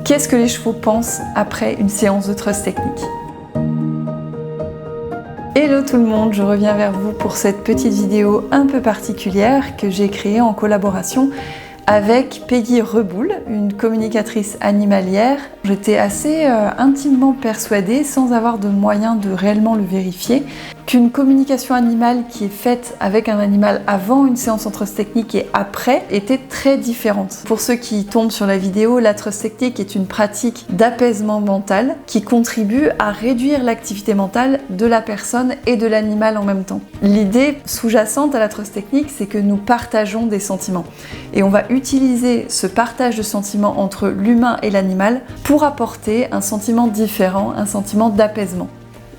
Qu'est-ce que les chevaux pensent après une séance de trust technique? Hello tout le monde, je reviens vers vous pour cette petite vidéo un peu particulière que j'ai créée en collaboration avec Peggy Reboul, une communicatrice animalière. J'étais assez intimement persuadée, sans avoir de moyen de réellement le vérifier, qu'une communication animale qui est faite avec un animal avant une séance en trust technique et après était très différente. Pour ceux qui tombent sur la vidéo, la trust technique est une pratique d'apaisement mental qui contribue à réduire l'activité mentale de la personne et de l'animal en même temps. L'idée sous-jacente à la trust technique, c'est que nous partageons des sentiments. Et on va utiliser ce partage de sentiments entre l'humain et l'animal pour apporter un sentiment différent, un sentiment d'apaisement.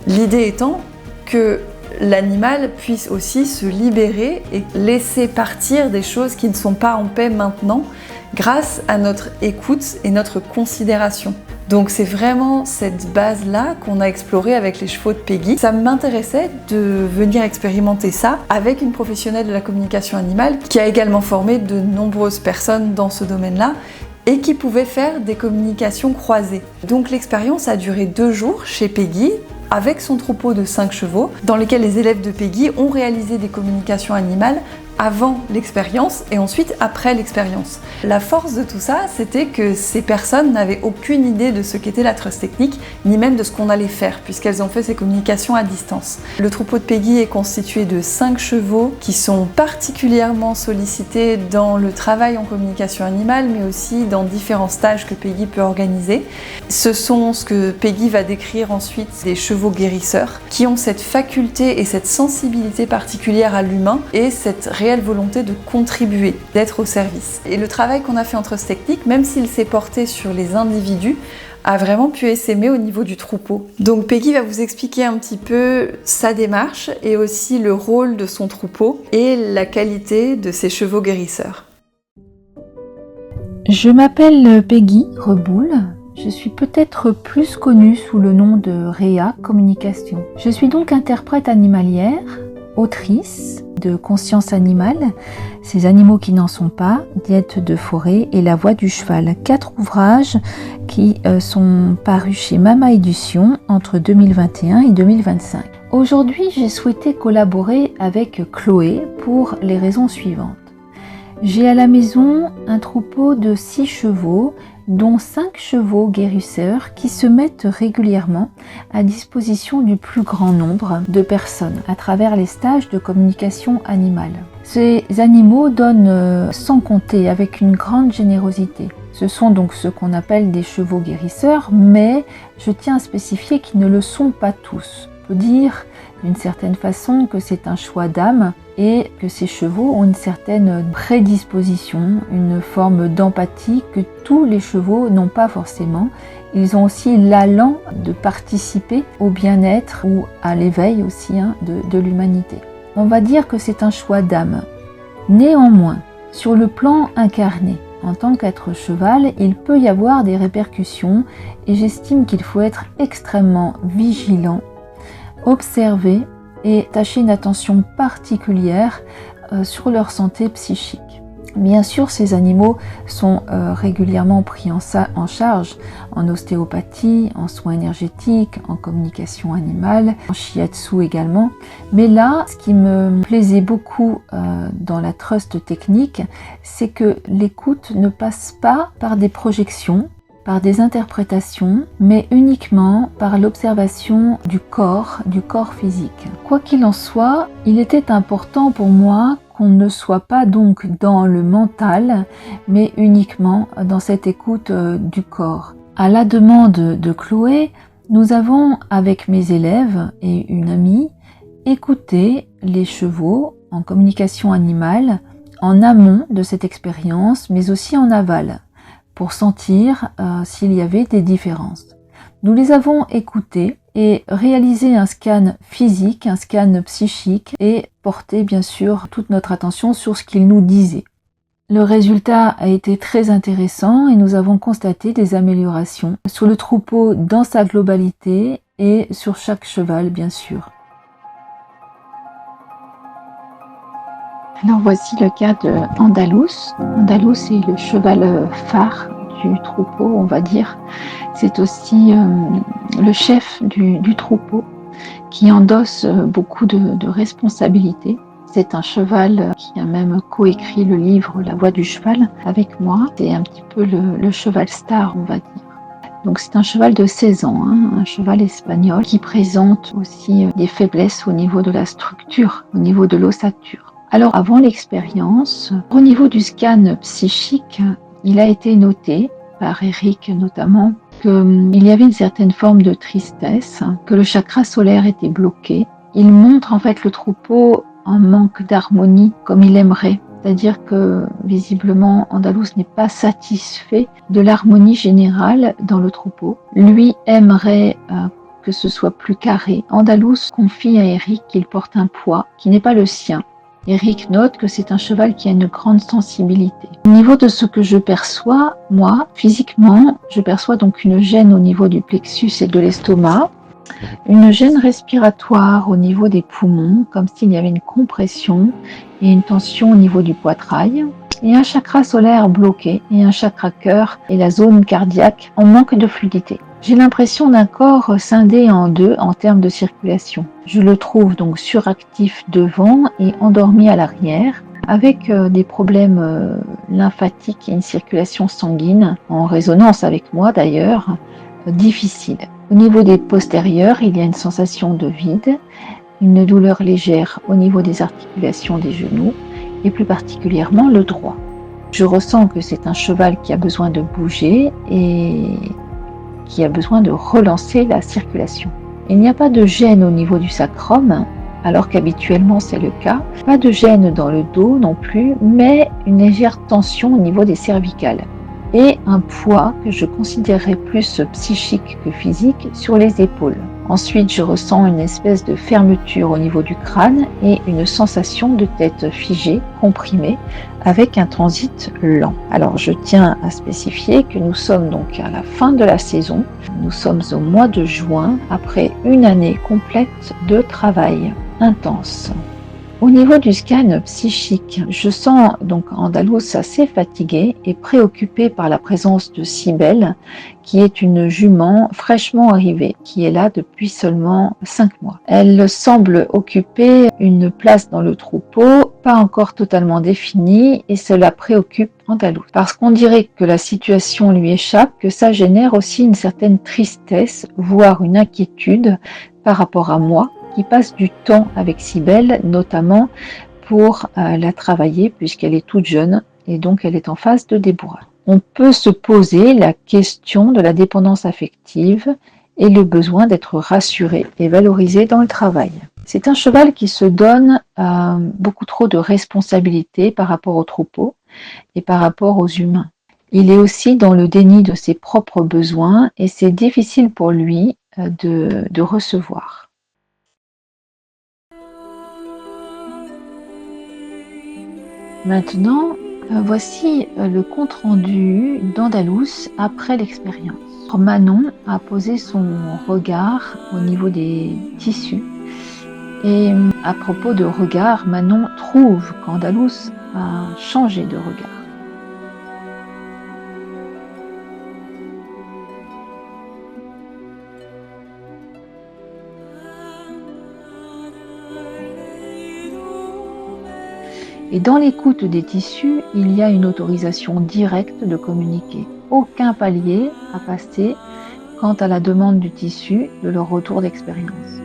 L'idée étant que l'animal puisse aussi se libérer et laisser partir des choses qui ne sont pas en paix maintenant grâce à notre écoute et notre considération. Donc c'est vraiment cette base-là qu'on a explorée avec les chevaux de Peggy. Ça m'intéressait de venir expérimenter ça avec une professionnelle de la communication animale qui a également formé de nombreuses personnes dans ce domaine-là et qui pouvait faire des communications croisées. Donc l'expérience a duré 2 jours chez Peggy, avec son troupeau de 5 chevaux, dans lesquels les élèves de Peggy ont réalisé des communications animales avant l'expérience et ensuite après l'expérience. La force de tout ça, c'était que ces personnes n'avaient aucune idée de ce qu'était la trust technique, ni même de ce qu'on allait faire, puisqu'elles ont fait ces communications à distance. Le troupeau de Peggy est constitué de 5 chevaux qui sont particulièrement sollicités dans le travail en communication animale, mais aussi dans différents stages que Peggy peut organiser. Ce sont ce que Peggy va décrire ensuite des chevaux guérisseurs, qui ont cette faculté et cette sensibilité particulière à l'humain et cette réelle volonté de contribuer, d'être au service. Et le travail qu'on a fait en trust technique, même s'il s'est porté sur les individus, a vraiment pu essaimer au niveau du troupeau. Donc Peggy va vous expliquer un petit peu sa démarche et aussi le rôle de son troupeau et la qualité de ses chevaux guérisseurs. Je m'appelle Peggy Reboul. Je suis peut-être plus connue sous le nom de Réa Communication. Je suis donc interprète animalière, autrice de Conscience animale, Ces animaux qui n'en sont pas, Diète de forêt et La voix du cheval. 4 ouvrages qui sont parus chez Mama Édition entre 2021 et 2025. Aujourd'hui, j'ai souhaité collaborer avec Chloé pour les raisons suivantes. J'ai à la maison un troupeau de 6 chevaux, dont 5 chevaux guérisseurs qui se mettent régulièrement à disposition du plus grand nombre de personnes à travers les stages de communication animale. Ces animaux donnent sans compter, avec une grande générosité. Ce sont donc ce qu'on appelle des chevaux guérisseurs, mais je tiens à spécifier qu'ils ne le sont pas tous. On peut dire d'une certaine façon que c'est un choix d'âme et que ces chevaux ont une certaine prédisposition, une forme d'empathie que tous les chevaux n'ont pas forcément. Ils ont aussi l'allant de participer au bien-être ou à l'éveil aussi de l'humanité. On va dire que c'est un choix d'âme. Néanmoins, sur le plan incarné, en tant qu'être cheval, il peut y avoir des répercussions et j'estime qu'il faut être extrêmement vigilant, observer et attacher une attention particulière sur leur santé psychique. Bien sûr, ces animaux sont régulièrement pris en charge en ostéopathie, en soins énergétiques, en communication animale, en shiatsu également. Mais là, ce qui me plaisait beaucoup dans la trust technique, c'est que l'écoute ne passe pas par des projections, par des interprétations, mais uniquement par l'observation du corps physique. Quoi qu'il en soit, il était important pour moi qu'on ne soit pas donc dans le mental, mais uniquement dans cette écoute du corps. À la demande de Chloé, nous avons, avec mes élèves et une amie, écouté les chevaux en communication animale en amont de cette expérience, mais aussi en aval, pour sentir s'il y avait des différences. Nous les avons écoutés et réalisé un scan physique, un scan psychique et porté bien sûr toute notre attention sur ce qu'ils nous disaient. Le résultat a été très intéressant et nous avons constaté des améliorations sur le troupeau dans sa globalité et sur chaque cheval bien sûr. Alors voici le cas de Andalous. Andalous est le cheval phare du troupeau, on va dire. C'est aussi le chef du troupeau qui endosse beaucoup de responsabilités. C'est un cheval qui a même coécrit le livre La Voix du cheval avec moi. C'est un petit peu le cheval star, on va dire. Donc c'est un cheval de 16 ans, un cheval espagnol qui présente aussi des faiblesses au niveau de la structure, au niveau de l'ossature. Alors avant l'expérience, au niveau du scan psychique, il a été noté par Eric notamment qu'il y avait une certaine forme de tristesse, que le chakra solaire était bloqué. Il montre en fait le troupeau en manque d'harmonie comme il aimerait. C'est-à-dire que visiblement Andalous n'est pas satisfait de l'harmonie générale dans le troupeau. Lui aimerait que ce soit plus carré. Andalous confie à Eric qu'il porte un poids qui n'est pas le sien. Eric note que c'est un cheval qui a une grande sensibilité. Au niveau de ce que je perçois, moi, physiquement, je perçois donc une gêne au niveau du plexus et de l'estomac, une gêne respiratoire au niveau des poumons, comme s'il y avait une compression et une tension au niveau du poitrail, et un chakra solaire bloqué et un chakra cœur et la zone cardiaque en manque de fluidité. J'ai l'impression d'un corps scindé en deux en termes de circulation. Je le trouve donc suractif devant et endormi à l'arrière, avec des problèmes lymphatiques et une circulation sanguine, en résonance avec moi d'ailleurs, difficile. Au niveau des postérieurs, il y a une sensation de vide, une douleur légère au niveau des articulations des genoux et plus particulièrement le droit. Je ressens que c'est un cheval qui a besoin de bouger et qui a besoin de relancer la circulation. Il n'y a pas de gêne au niveau du sacrum, alors qu'habituellement c'est le cas. Pas de gêne dans le dos non plus, mais une légère tension au niveau des cervicales. Et un poids que je considérerais plus psychique que physique sur les épaules. Ensuite, je ressens une espèce de fermeture au niveau du crâne et une sensation de tête figée, comprimée, avec un transit lent. Alors, je tiens à spécifier que nous sommes donc à la fin de la saison. Nous sommes au mois de juin, après une année complète de travail intense. Au niveau du scan psychique, je sens donc Andalous assez fatigué et préoccupé par la présence de Cybèle, qui est une jument fraîchement arrivée, qui est là depuis seulement 5 mois. Elle semble occuper une place dans le troupeau, pas encore totalement définie, et cela préoccupe Andalous. Parce qu'on dirait que la situation lui échappe, que ça génère aussi une certaine tristesse, voire une inquiétude par rapport à moi, qui passe du temps avec Cybèle, notamment pour la travailler puisqu'elle est toute jeune et donc elle est en phase de débourrage. On peut se poser la question de la dépendance affective et le besoin d'être rassuré et valorisé dans le travail. C'est un cheval qui se donne beaucoup trop de responsabilités par rapport au troupeau et par rapport aux humains. Il est aussi dans le déni de ses propres besoins et c'est difficile pour lui de recevoir. Maintenant, voici le compte-rendu d'Andalous après l'expérience. Manon a posé son regard au niveau des tissus et à propos de regard, Manon trouve qu'Andalous a changé de regard. Et dans l'écoute des tissus, il y a une autorisation directe de communiquer. Aucun palier à passer quant à la demande du tissu de leur retour d'expérience.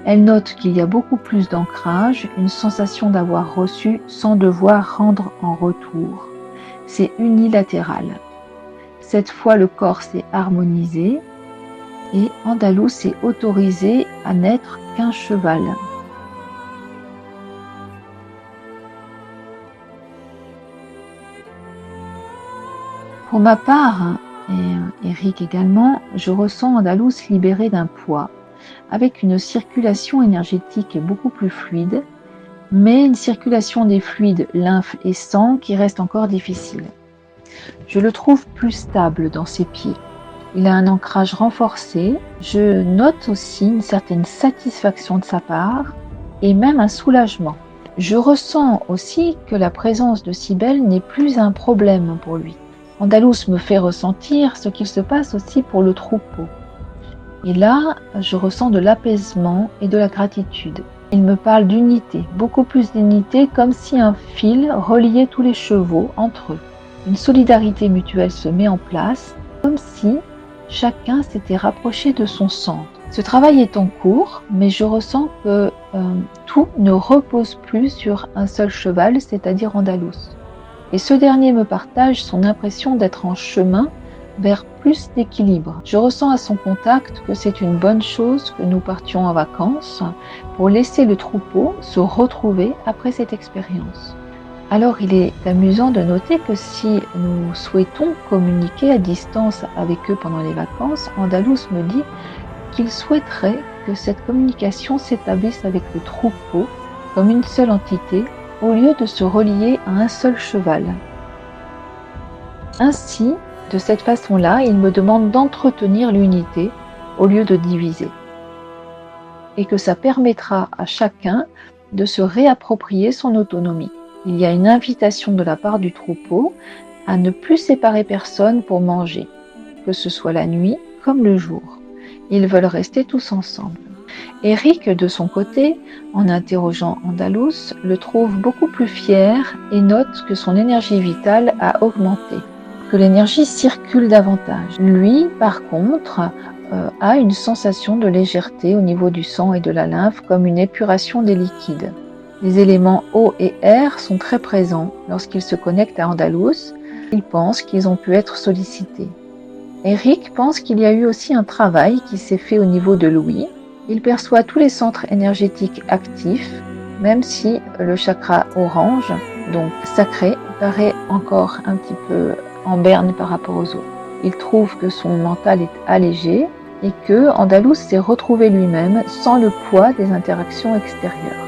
Elle note qu'il y a beaucoup plus d'ancrage, une sensation d'avoir reçu sans devoir rendre en retour. C'est unilatéral. Cette fois, le corps s'est harmonisé et Andalous s'est autorisé à n'être qu'un cheval. Pour ma part, et Eric également, je ressens Andalous libéré d'un poids, avec une circulation énergétique beaucoup plus fluide, mais une circulation des fluides lymphe et sang qui reste encore difficile. Je le trouve plus stable dans ses pieds. Il a un ancrage renforcé. Je note aussi une certaine satisfaction de sa part et même un soulagement. Je ressens aussi que la présence de Cybèle n'est plus un problème pour lui. Andalous me fait ressentir ce qu'il se passe aussi pour le troupeau. Et là, je ressens de l'apaisement et de la gratitude. Il me parle d'unité, beaucoup plus d'unité, comme si un fil reliait tous les chevaux entre eux. Une solidarité mutuelle se met en place, comme si chacun s'était rapproché de son centre. Ce travail est en cours, mais je ressens que tout ne repose plus sur un seul cheval, c'est-à-dire Andalous. Et ce dernier me partage son impression d'être en chemin vers plus d'équilibre. Je ressens à son contact que c'est une bonne chose que nous partions en vacances pour laisser le troupeau se retrouver après cette expérience. Alors il est amusant de noter que si nous souhaitons communiquer à distance avec eux pendant les vacances, Andalous me dit qu'il souhaiterait que cette communication s'établisse avec le troupeau comme une seule entité au lieu de se relier à un seul cheval. Ainsi, de cette façon-là, il me demande d'entretenir l'unité au lieu de diviser. Et que ça permettra à chacun de se réapproprier son autonomie. Il y a une invitation de la part du troupeau à ne plus séparer personne pour manger, que ce soit la nuit comme le jour. Ils veulent rester tous ensemble. Eric, de son côté, en interrogeant Andalous, le trouve beaucoup plus fier et note que son énergie vitale a augmenté, que l'énergie circule davantage. Lui, par contre, a une sensation de légèreté au niveau du sang et de la lymphe, comme une épuration des liquides. Les éléments eau et air sont très présents lorsqu'il se connecte à Andalous. Il pense qu'ils ont pu être sollicités. Eric pense qu'il y a eu aussi un travail qui s'est fait au niveau de l'ouïe. Il perçoit tous les centres énergétiques actifs, même si le chakra orange, donc sacré, paraît encore un petit peu en berne par rapport aux autres. Il trouve que son mental est allégé et que Andalous s'est retrouvé lui-même sans le poids des interactions extérieures.